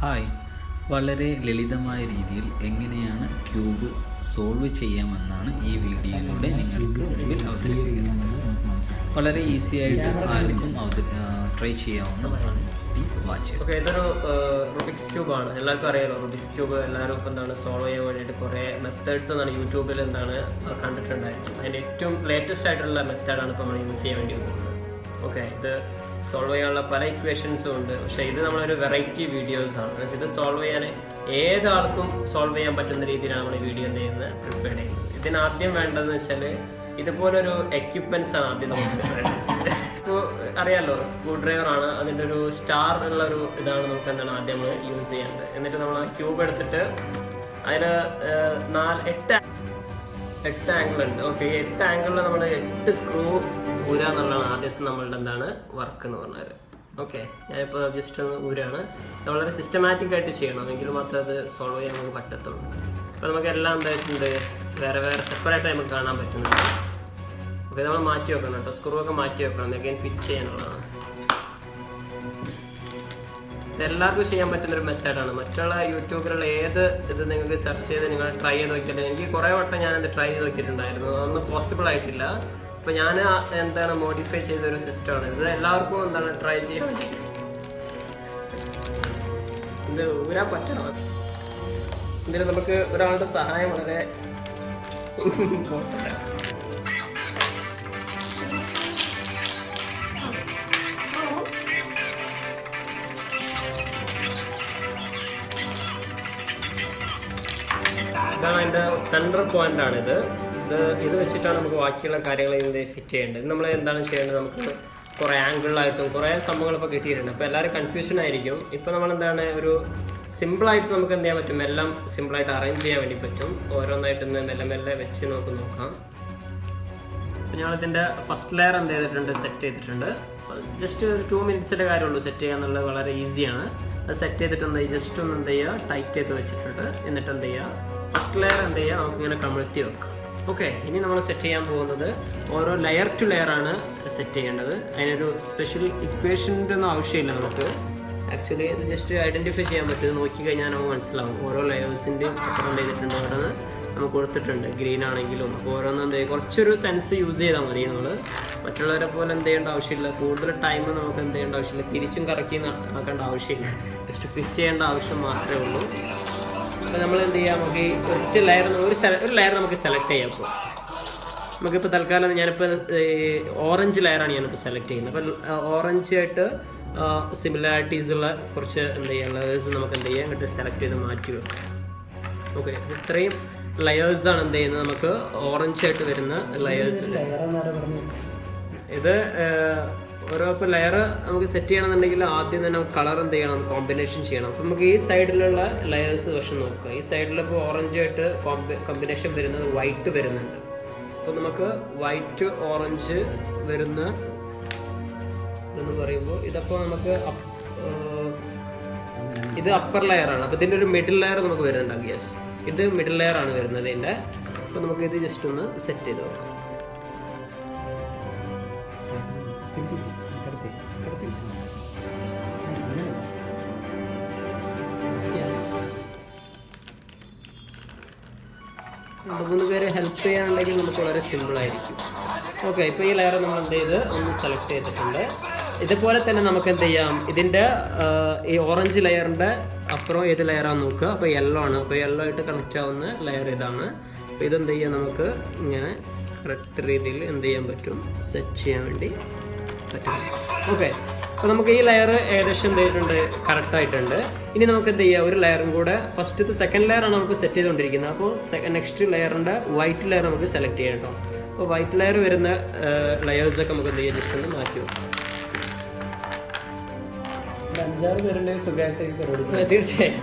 Hi, വളരെ ലളിതമായ രീതിയിൽ എങ്ങനെയാണ് ക്യൂബ് സോൾവ് ചെയ്യാമെന്നാണ് ഈ വീഡിയോയിലൂടെ നിങ്ങൾക്ക് മുമ്പിൽ അവതരിപ്പിക്കുന്നത്. വളരെ ഈസി ആയിട്ട് ആർക്കും ട്രൈ ചെയ്യാവുന്നതാണ്. Please watch. ഓക്കെ, ഇതൊരു റുബിക്സ് ക്യൂബാണ്. എല്ലാവർക്കും അറിയാലോ റുബിക്സ് ക്യൂബ്. എല്ലാവരും ഇപ്പം സോൾവ് ചെയ്യാൻ വേണ്ടിയിട്ട് കുറേ മെത്തേഡ്സ് യൂട്യൂബിൽ കണ്ടിട്ടുണ്ടായിരിക്കും. അതിൻ്റെ ഏറ്റവും ലേറ്റസ്റ്റ് ആയിട്ടുള്ള മെത്തേഡാണ് ഇപ്പോൾ നമ്മൾ യൂസ് ചെയ്യാൻ വേണ്ടി പോകുന്നത്. ഓക്കെ, ഇത് സോൾവ് ചെയ്യാനുള്ള പല ഇക്വേഷൻസും ഉണ്ട്. പക്ഷേ ഇത് നമ്മളൊരു വെറൈറ്റി വീഡിയോസാണ്. ഇത് സോൾവ് ചെയ്യാൻ ഏതാൾക്കും സോൾവ് ചെയ്യാൻ പറ്റുന്ന രീതിയിലാണ് നമ്മൾ ഈ വീഡിയോ പ്രിപ്പയർ ചെയ്യുന്നത്. ഇതിനാദ്യം വേണ്ടതെന്ന് വെച്ചാൽ ഇതുപോലൊരു എക്യുപ്മെൻറ്റ്സ് ആണ് ആദ്യം നമുക്ക് വേണ്ടത്. ഇപ്പോൾ അറിയാമല്ലോ, സ്ക്രൂ ഡ്രൈവറാണ്. അതിൻ്റെ ഒരു സ്റ്റാർ ഉള്ളൊരു ഇതാണ് നമുക്ക് ആദ്യം നമ്മൾ യൂസ് ചെയ്യേണ്ടത്. എന്നിട്ട് നമ്മൾ ആ ക്യൂബ് എടുത്തിട്ട് അതിൽ 8 ആംഗിൾ ഉണ്ട്. ഓക്കെ, 8 ആംഗിളിൽ നമ്മൾ 8 സ്ക്രൂ ഊരാന്നുള്ളതാണ് ആദ്യത്തെ നമ്മളുടെ വർക്ക് എന്ന് പറഞ്ഞാൽ. ഓക്കെ, ഞാനിപ്പോൾ ജസ്റ്റ് ഒന്ന് ഊരാണ്. വളരെ സിസ്റ്റമാറ്റിക് ആയിട്ട് ചെയ്യണം, എങ്കിൽ മാത്രമേ അത് സോൾവ് ചെയ്യാൻ നമുക്ക് പറ്റത്തുള്ളൂ. അപ്പോൾ നമുക്ക് എല്ലാം എന്തായിട്ടുണ്ട്, വേറെ വേറെ സെപ്പറേറ്റ് നമുക്ക് കാണാൻ പറ്റുന്നുണ്ട്. ഓക്കെ, നമ്മൾ മാറ്റി വെക്കണം കേട്ടോ, സ്ക്രൂ ഒക്കെ മാറ്റി വെക്കണം, അഗൈൻ ഫിറ്റ് ചെയ്യാനുള്ളതാണ്. ഇതെല്ലാവർക്കും ചെയ്യാൻ പറ്റുന്നൊരു മെത്തേഡാണ്. മറ്റുള്ള യൂട്യൂബിലുള്ള ഏത് ഇത് നിങ്ങൾക്ക് സെർച്ച് ചെയ്ത് നിങ്ങൾ ട്രൈ ചെയ്ത് നോക്കിയിട്ട്, എനിക്ക് കുറേ വട്ടം ഞാനത് ട്രൈ ചെയ്ത് നോക്കിയിട്ടുണ്ടായിരുന്നു, അതൊന്നും പോസിബിൾ ആയിട്ടില്ല. അപ്പോൾ ഞാൻ മോഡിഫൈ ചെയ്തൊരു സിസ്റ്റമാണ് ഇത്. എല്ലാവർക്കും ട്രൈ ചെയ്യാൻ ഇത് ഊരാൻ പറ്റണം. ഇതിൽ നമുക്ക് ഒരാളുടെ സഹായം വളരെ ഇമ്പോർട്ടൻ്റ്. ഇതാണ് അതിൻ്റെ സെൻട്രൽ പോയിന്റ് ആണിത്. ഇത് വെച്ചിട്ടാണ് നമുക്ക് ബാക്കിയുള്ള കാര്യങ്ങൾ ഫിറ്റ് ചെയ്യേണ്ടത്. നമ്മൾ എന്താണ് ചെയ്യേണ്ടത്, നമുക്ക് കുറേ ആംഗിളിലായിട്ടും കുറേ സംഭവങ്ങൾ ഇപ്പോൾ കിട്ടിയിട്ടുണ്ട്. അപ്പോൾ എല്ലാവരും കൺഫ്യൂഷൻ ആയിരിക്കും. ഇപ്പോൾ നമ്മൾ ഒരു സിമ്പിളായിട്ട് നമുക്ക് എന്ത് ചെയ്യാൻ പറ്റും, എല്ലാം സിമ്പിളായിട്ട് അറേഞ്ച് ചെയ്യാൻ വേണ്ടി പറ്റും. ഓരോന്നായിട്ട് മെല്ലെ മെല്ലെ വെച്ച് നമുക്ക് നോക്കാം. അപ്പോൾ ഞങ്ങളിതിൻ്റെ ഫസ്റ്റ് ലെയർ എന്ത് ചെയ്തിട്ടുണ്ട്, സെറ്റ് ചെയ്തിട്ടുണ്ട്. ജസ്റ്റ് ഒരു 2 മിനിറ്റ്സിൻ്റെ കാര്യമുള്ളൂ സെറ്റ് ചെയ്യുക എന്നുള്ളത്. വളരെ ഈസിയാണ്. അത് സെറ്റ് ചെയ്തിട്ട് ജസ്റ്റ് ഒന്ന് എന്ത് ചെയ്യുക, ടൈറ്റ് ചെയ്ത് വെച്ചിട്ടുണ്ട്. എന്നിട്ട് എന്ത് ചെയ്യുക, ഫസ്റ്റ് ലെയർ എന്ത് ചെയ്യുക, നമുക്കിങ്ങനെ കമിഴ്ത്തി വെക്കാം. ഓക്കെ, ഇനി നമ്മൾ സെറ്റ് ചെയ്യാൻ പോകുന്നത് ഓരോ ലെയർ ടു ലെയർ ആണ് സെറ്റ് ചെയ്യേണ്ടത്. അതിനൊരു സ്പെഷ്യൽ ഇക്വേഷൻ്റെ ഒന്നും ആവശ്യമില്ല നമുക്ക്. ആക്ച്വലി ഇത് ജസ്റ്റ് ഐഡൻറ്റിഫൈ ചെയ്യാൻ പറ്റും. നോക്കിക്കഴിഞ്ഞാൽ നമുക്ക് മനസ്സിലാവും ഓരോ ലെയേഴ്സിൻ്റെയും അത്ര എന്ത് ചെയ്തിട്ടുണ്ട്, ഓരോന്ന് നമുക്ക് കൊടുത്തിട്ടുണ്ട്. ഗ്രീൻ ആണെങ്കിലും അപ്പോൾ ഓരോന്ന് എന്ത് ചെയ്യുക, കുറച്ചൊരു സെൻസ് യൂസ് ചെയ്താൽ മതി. നമ്മൾ മറ്റുള്ളവരെ പോലെ എന്ത് ചെയ്യേണ്ട ആവശ്യമില്ല. കൂടുതൽ ടൈം നമുക്ക് എന്ത് ചെയ്യേണ്ട ആവശ്യമില്ല, തിരിച്ചും കറക്കി ആക്കേണ്ട ആവശ്യമില്ല. ജസ്റ്റ് ഫിറ്റ് ചെയ്യേണ്ട ആവശ്യം മാത്രമേ ഉള്ളൂ. അപ്പോൾ നമ്മൾ എന്ത് ചെയ്യുക, നമുക്ക് ഈ ഒറ്റ ലെയർ ഒരു ലെയർ നമുക്ക് സെലക്ട് ചെയ്യാം. അപ്പോൾ നമുക്കിപ്പോൾ തൽക്കാലം ഞാനിപ്പോൾ ഓറഞ്ച് ലെയറാണ് ഞാനിപ്പോൾ സെലക്ട് ചെയ്യുന്നത്. അപ്പോൾ ഓറഞ്ചായിട്ട് സിമിലാരിറ്റീസ് ഉള്ള കുറച്ച് എന്ത് ചെയ്യുക ലെയേഴ്സ് നമുക്ക് എന്ത് ചെയ്യാം, എന്നിട്ട് സെലക്ട് ചെയ്ത് മാറ്റി വെക്കാം. ഓക്കെ, ഇത്രയും ലെയേഴ്സാണ് എന്ത് ചെയ്യുന്നത്, നമുക്ക് ഓറഞ്ചായിട്ട് വരുന്ന ലെയേഴ്സ്. ഇത് ഓരോ ഇപ്പോൾ ലെയർ നമുക്ക് സെറ്റ് ചെയ്യണമെന്നുണ്ടെങ്കിൽ ആദ്യം തന്നെ കളർ എന്ത് ചെയ്യണം, കോമ്പിനേഷൻ ചെയ്യണം. അപ്പോൾ നമുക്ക് ഈ സൈഡിലുള്ള ലെയേഴ്സ് പക്ഷെ നോക്കുക. ഈ സൈഡിൽ ഇപ്പോൾ ഓറഞ്ചായിട്ട് കോമ്പിനേഷൻ വരുന്നത് വൈറ്റ് വരുന്നുണ്ട്. അപ്പോൾ നമുക്ക് വൈറ്റ് ഓറഞ്ച് വരുന്ന ഇതെന്ന് പറയുമ്പോൾ ഇതപ്പോൾ നമുക്ക് ഇത് അപ്പർ ലെയറാണ്. അപ്പോൾ ഇതിൻ്റെ ഒരു മിഡിൽ ലെയർ നമുക്ക് വരുന്നുണ്ടാകും. യെസ്, ഇത് മിഡിൽ ലെയർ ആണ് വരുന്നത് ഇതിൻ്റെ. അപ്പോൾ നമുക്ക് ഇത് ജസ്റ്റ് ഒന്ന് സെറ്റ് ചെയ്ത് നോക്കാം. മൂന്ന് പേര് ഹെൽപ്പ് ചെയ്യാനുണ്ടെങ്കിൽ നമുക്ക് വളരെ സിമ്പിളായിരിക്കും. ഓക്കെ, ഇപ്പോൾ ഈ ലെയർ നമ്മൾ എന്ത് ചെയ്ത് ഒന്ന് സെലക്ട് ചെയ്തിട്ടുണ്ട്. ഇതുപോലെ തന്നെ നമുക്ക് എന്ത് ചെയ്യാം, ഇതിൻ്റെ ഈ ഓറഞ്ച് ലെയറിൻ്റെ അപ്പുറം ഏത് ലെയറാണെന്ന് നോക്കുക. അപ്പോൾ യെല്ലോ ആണ്. അപ്പോൾ യെല്ലോ ആയിട്ട് കണക്റ്റ് ആവുന്ന ലെയർ ഇതാണ്. അപ്പോൾ ഇതെന്ത് ചെയ്യാം, നമുക്ക് ഇങ്ങനെ കറക്റ്റ് രീതിയിൽ എന്ത് ചെയ്യാൻ പറ്റും, സെറ്റ് ചെയ്യാൻ വേണ്ടി പറ്റും. ഓക്കെ, അപ്പോൾ നമുക്ക് ഈ ലെയർ ഏകദേശം എന്ത് ചെയ്തിട്ടുണ്ട്, കറക്റ്റായിട്ടുണ്ട്. ഇനി നമുക്ക് എന്ത് ചെയ്യുക, ഒരു ലെയറും കൂടെ ഫസ്റ്റത്തെ സെക്കൻഡ് ലെയറാണ് നമുക്ക് സെറ്റ് ചെയ്തുകൊണ്ടിരിക്കുന്നത്. അപ്പോൾ നെക്സ്റ്റ് ലെയറിൻ്റെ വൈറ്റ് ലെയർ നമുക്ക് സെലക്ട് ചെയ്യാം കേട്ടോ. അപ്പോൾ വൈറ്റ് ലെയർ വരുന്ന ലെയേഴ്സൊക്കെ നമുക്ക് എന്ത് ചെയ്യാം, ജസ്റ്റ് ഒന്ന് മാറ്റി വെക്കാം. തീർച്ചയായും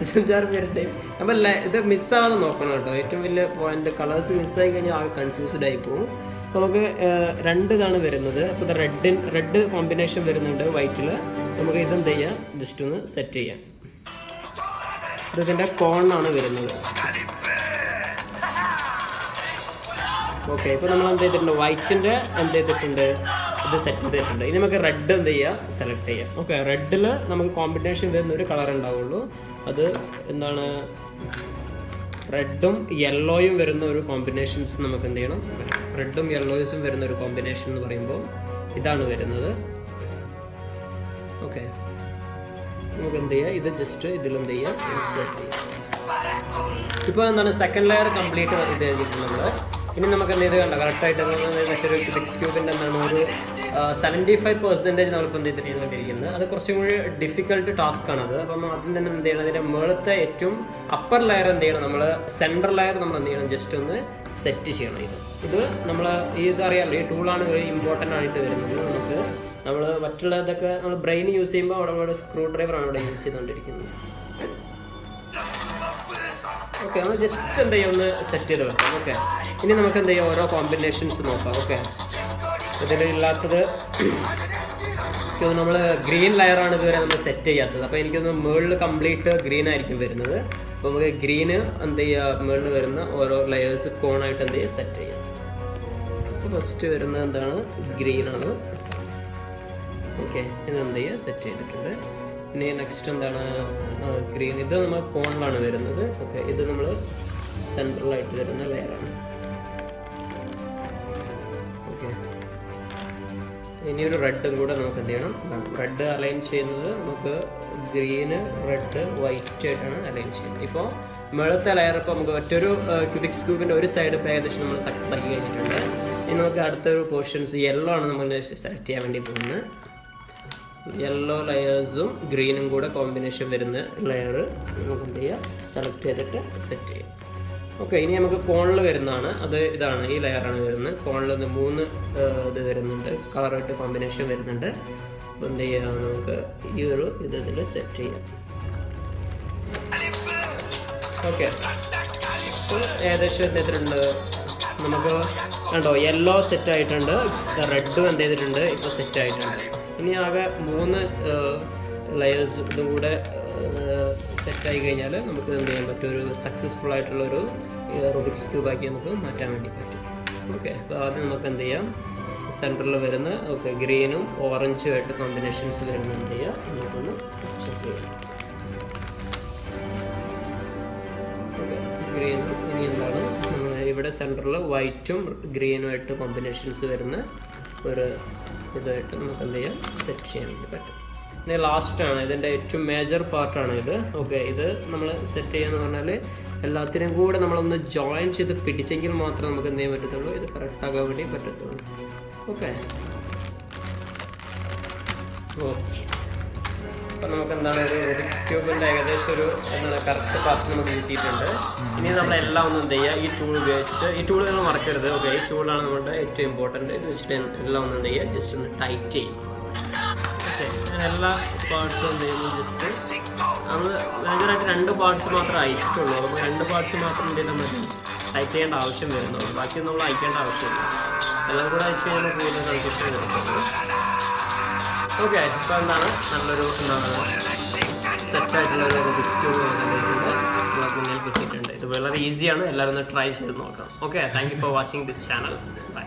5-6 പേരുടെയും. അപ്പം ഇത് മിസ്സാവാതെ നോക്കണം കേട്ടോ. ഏറ്റവും വലിയ പോയിന്റ്, കളേഴ്സ് മിസ്സായി കഴിഞ്ഞാൽ ആകെ കൺഫ്യൂസ്ഡ് ആയി പോകും. അപ്പോൾ നമുക്ക് 2 ഇതാണ് വരുന്നത്. അപ്പോൾ ഇത് റെഡ് കോമ്പിനേഷൻ വരുന്നുണ്ട് വൈറ്റിൽ. നമുക്ക് ഇതെന്ത് ചെയ്യാം, ജസ്റ്റ് ഒന്ന് സെറ്റ് ചെയ്യാം. ഇതിൻ്റെ കോണാണ് വരുന്നത്. ഓക്കെ, ഇപ്പോൾ നമ്മൾ എന്ത് ചെയ്തിട്ടുണ്ട്, വൈറ്റിൻ്റെ എന്ത് ചെയ്തിട്ടുണ്ട്, ഇത് സെറ്റ് ചെയ്തിട്ടുണ്ട്. ഇനി നമുക്ക് റെഡ് എന്ത് ചെയ്യാം, സെലക്ട് ചെയ്യാം. ഓക്കെ, റെഡിൽ നമുക്ക് കോമ്പിനേഷൻ വരുന്നൊരു കളർ ഉണ്ടാവുള്ളൂ. അത് എന്താണ്, റെഡും യെല്ലോയും വരുന്ന ഒരു കോമ്പിനേഷൻസ് നമുക്ക് എന്ത് ചെയ്യണം, റെഡും യെല്ലോയ്സും വരുന്ന ഒരു കോമ്പിനേഷൻ എന്ന് പറയുമ്പോൾ ഇതാണ് വരുന്നത്. ഓക്കെ, നമുക്ക് എന്ത് ചെയ്യാം, ഇത് ജസ്റ്റ് ഇതിലെന്ത് ചെയ്യാം, ഇൻസേർട്ട് ചെയ്യാം. ഇപ്പോൾ എന്താണ് സെക്കൻഡ് ലെയർ കംപ്ലീറ്റ് ഇത് ചെയ്തിട്ടുണ്ട്. ഇനി നമുക്ക് എന്ത് ചെയ്ത് കണ്ടോ, കറക്റ്റായിട്ട് ഒരു ക്യൂബിക്സ് ക്യൂബിൻ്റെ എന്താണ് ഒരു 75% നമ്മളിപ്പോൾ എന്ത് ചെയ്തുകൊണ്ടിരിക്കുന്നത്. അത് കുറച്ചും കൂടി ഡിഫിക്കൽട്ട് ടാസ്ക് ആണത്. അപ്പം അതിന് തന്നെ എന്ത് ചെയ്യണം, അതിൻ്റെ മുകളിലത്തെ ഏറ്റവും അപ്പർ ലെയർ എന്ത് ചെയ്യണം, നമ്മൾ സെൻട്രൽ ലെയർ നമ്മൾ എന്ത് ചെയ്യണം, ജസ്റ്റ് ഒന്ന് സെറ്റ് ചെയ്യണം. ഇത് നമ്മൾ ഇതറിയാമല്ലോ, ഈ ടൂളാണ് വെരി ഇമ്പോർട്ടൻ്റ് ആയിട്ട് വരുന്നത്. നമ്മൾ മറ്റുള്ള ഇതൊക്കെ നമ്മൾ ബ്രെയിൻ യൂസ് ചെയ്യുമ്പോൾ അവിടെ സ്ക്രൂ ഡ്രൈവറാണ് ഇവിടെ യൂസ് ചെയ്തുകൊണ്ടിരിക്കുന്നത്. ഓക്കെ, നമ്മൾ ജസ്റ്റ് എന്ത് ചെയ്യും, ഒന്ന് സെറ്റ് ചെയ്ത് വെക്കാം. ഓക്കെ, ഇനി നമുക്ക് എന്ത് ചെയ്യാം, ഓരോ കോമ്പിനേഷൻസ് നോക്കാം. ഓക്കെ, ഇതിലില്ലാത്തത് നമ്മൾ ഗ്രീൻ ലെയറാണ് ഇതുവരെ നമ്മൾ സെറ്റ് ചെയ്യാത്തത്. അപ്പോൾ എനിക്കൊന്ന് മുകളിൽ കംപ്ലീറ്റ് ഗ്രീൻ ആയിരിക്കും വരുന്നത്. അപ്പോൾ നമുക്ക് ഗ്രീന് എന്ത് ചെയ്യുക, മുകളിൽ വരുന്ന ഓരോ ലെയേഴ്സ് കോണായിട്ട് എന്ത് ചെയ്യുക, സെറ്റ് ചെയ്യാം. അപ്പോൾ ഫസ്റ്റ് വരുന്നത് എന്താണ്, ഗ്രീനാണ്. ഓക്കെ, ഇത് എന്ത് ചെയ്യുക, സെറ്റ് ചെയ്തിട്ടുണ്ട്. ഇനി നെക്സ്റ്റ് എന്താണ്, ഗ്രീൻ. ഇത് നമ്മൾ കോണിലാണ് വരുന്നത്. ഓക്കെ, ഇത് നമ്മൾ സെൻട്രലായിട്ട് വരുന്ന ലെയറാണ്. ഓക്കെ, ഇനിയൊരു റെഡും കൂടെ നമുക്ക് എന്ത് ചെയ്യണം, റെഡ് അലൈൻ ചെയ്യുന്നത് നമുക്ക് ഗ്രീന്, റെഡ്, വൈറ്റ് ആയിട്ടാണ് അലൈൻ ചെയ്യുന്നത്. ഇപ്പോൾ മുകളിലത്തെ ലെയർ ഇപ്പോൾ നമുക്ക് മറ്റൊരു ക്യൂബിക്സ് ക്യൂബിൻ്റെ ഒരു സൈഡ് ഇപ്പോൾ ഏകദേശം നമ്മൾ സക്സസ് ആക്കി കഴിഞ്ഞിട്ടുണ്ട്. ഇനി നമുക്ക് അടുത്തൊരു പോർഷൻസ് യെല്ലോ ആണ് നമ്മൾ സെലക്ട് ചെയ്യാൻ വേണ്ടി പോകുന്നത്. യെല്ലോ ലെയേഴ്സും ഗ്രീനും കൂടെ കോമ്പിനേഷൻ വരുന്ന ലെയർ നമുക്ക് എന്ത് ചെയ്യുക, സെലക്ട് ചെയ്തിട്ട് സെറ്റ് ചെയ്യാം. ഓക്കെ, ഇനി നമുക്ക് കോണിൽ വരുന്നതാണ്. അത് ഇതാണ്, ഈ ലെയറാണ് വരുന്നത്. കോണിൽ നിന്ന് 3 ഇത് വരുന്നുണ്ട്, കളറായിട്ട് കോമ്പിനേഷൻ വരുന്നുണ്ട്. അപ്പോൾ എന്ത് ചെയ്യാം, നമുക്ക് ഈ ഒരു ഇതിൽ സെറ്റ് ചെയ്യാം. ഓക്കെ, അപ്പോൾ ഏകദേശം എന്ത് ചെയ്തിട്ടുണ്ട്, നമുക്ക് കണ്ടോ യെല്ലോ സെറ്റ് ആയിട്ടുണ്ട്, റെഡും എന്ത് ചെയ്തിട്ടുണ്ട്, ഇപ്പോൾ സെറ്റ് ആയിട്ടുണ്ട്. ഇനി ആകെ 3 ലെയേഴ്സ് ഇതും കൂടെ സെറ്റായി കഴിഞ്ഞാൽ നമുക്ക് എന്ത് ചെയ്യാൻ പറ്റും, ഒരു സക്സസ്ഫുൾ ആയിട്ടുള്ളൊരു റുബിക്സ് ക്യൂബാക്കി നമുക്ക് മാറ്റാൻ വേണ്ടി പറ്റും. ഓക്കെ, അപ്പോൾ ആദ്യം നമുക്ക് എന്ത് ചെയ്യാം, സെൻറ്ററിൽ വരുന്ന ഓക്കെ ഗ്രീനും ഓറഞ്ചും ആയിട്ട് കോമ്പിനേഷൻസ് വരുന്ന എന്ത് ചെയ്യുക, നമുക്കൊന്ന് ചെക്ക് ചെയ്യാം. ഓക്കെ, ഗ്രീനും ഇനി എന്താണ്, ഇവിടെ സെൻറ്ററിൽ വൈറ്റും ഗ്രീനുമായിട്ട് കോമ്പിനേഷൻസ് വരുന്ന ഒരു ഇതായിട്ട് നമുക്ക് എന്ത് ചെയ്യാം, സെറ്റ് ചെയ്യാൻ വേണ്ടി പറ്റും. ഇനി ലാസ്റ്റാണ്, ഇതിൻ്റെ ഏറ്റവും മേജർ പാർട്ടാണ് ഇത്. ഓക്കെ, ഇത് നമ്മൾ സെറ്റ് ചെയ്യാന്ന് പറഞ്ഞാൽ എല്ലാത്തിനും കൂടെ നമ്മളൊന്ന് ജോയിൻ ചെയ്ത് പിടിച്ചെങ്കിൽ മാത്രമേ നമുക്ക് എന്ത് ചെയ്യാൻ പറ്റത്തുള്ളൂ, ഇത് കറക്റ്റാക്കാൻ വേണ്ടി പറ്റത്തുള്ളൂ. ഓക്കെ, ഓക്കെ, അപ്പം നമുക്ക് എന്താണ് ഒരു റുബിക്സ് ക്യൂബിൻ്റെ ഏകദേശം ഒരു എന്താണ് കറക്റ്റ് പാർട്ട് നമുക്ക് കിട്ടിയിട്ടുണ്ട്. ഇനി നമ്മളെല്ലാം ഒന്ന് എന്ത് ചെയ്യുക, ഈ ടൂൾ ഉപയോഗിച്ചിട്ട്, ഈ ടൂൾ നിങ്ങൾ മറക്കരുത്. ഓക്കെ, ഈ ടൂളാണ് നമ്മുടെ ഏറ്റവും ഇമ്പോർട്ടൻറ്റ്. ഇത് വെച്ചിട്ട് എല്ലാം ഒന്ന് എന്ത് ചെയ്യുക, ജസ്റ്റ് ഒന്ന് ടൈറ്റ് ചെയ്യും. ഓക്കെ, എല്ലാ പാർട്സും എന്ത് ചെയ്യുന്നു, ജസ്റ്റ് നമ്മൾ ഭയങ്കരമായിട്ട് 2 പാർട്സ് മാത്രമേ അയച്ചിട്ടുള്ളൂ. അപ്പോൾ 2 പാർട്സ് മാത്രം എന്ത് ചെയ്താൽ മതി, ടൈറ്റ് ചെയ്യേണ്ട ആവശ്യം വരുന്നുള്ളൂ. ബാക്കി നമ്മൾ അയക്കേണ്ട ആവശ്യമില്ല. എല്ലാം കൂടെ അയച്ചു കഴിഞ്ഞാൽ കൂടുതൽ കൺഫ്യൂഷൻ വരുന്നുള്ളൂ. ഓക്കെ, ഇപ്പോൾ എന്താണ് നല്ലൊരു എന്താണ് സെറ്റായിട്ടുള്ളൊരു റുബിക്സ് ക്യൂബ് നമ്മളെ മുന്നിൽ കിട്ടിയിട്ടുണ്ട്. ഇത് വളരെ ഈസിയാണ്, എല്ലാവരും ഒന്ന് ട്രൈ ചെയ്ത് നോക്കാം. Okay, thank you for watching this channel. By.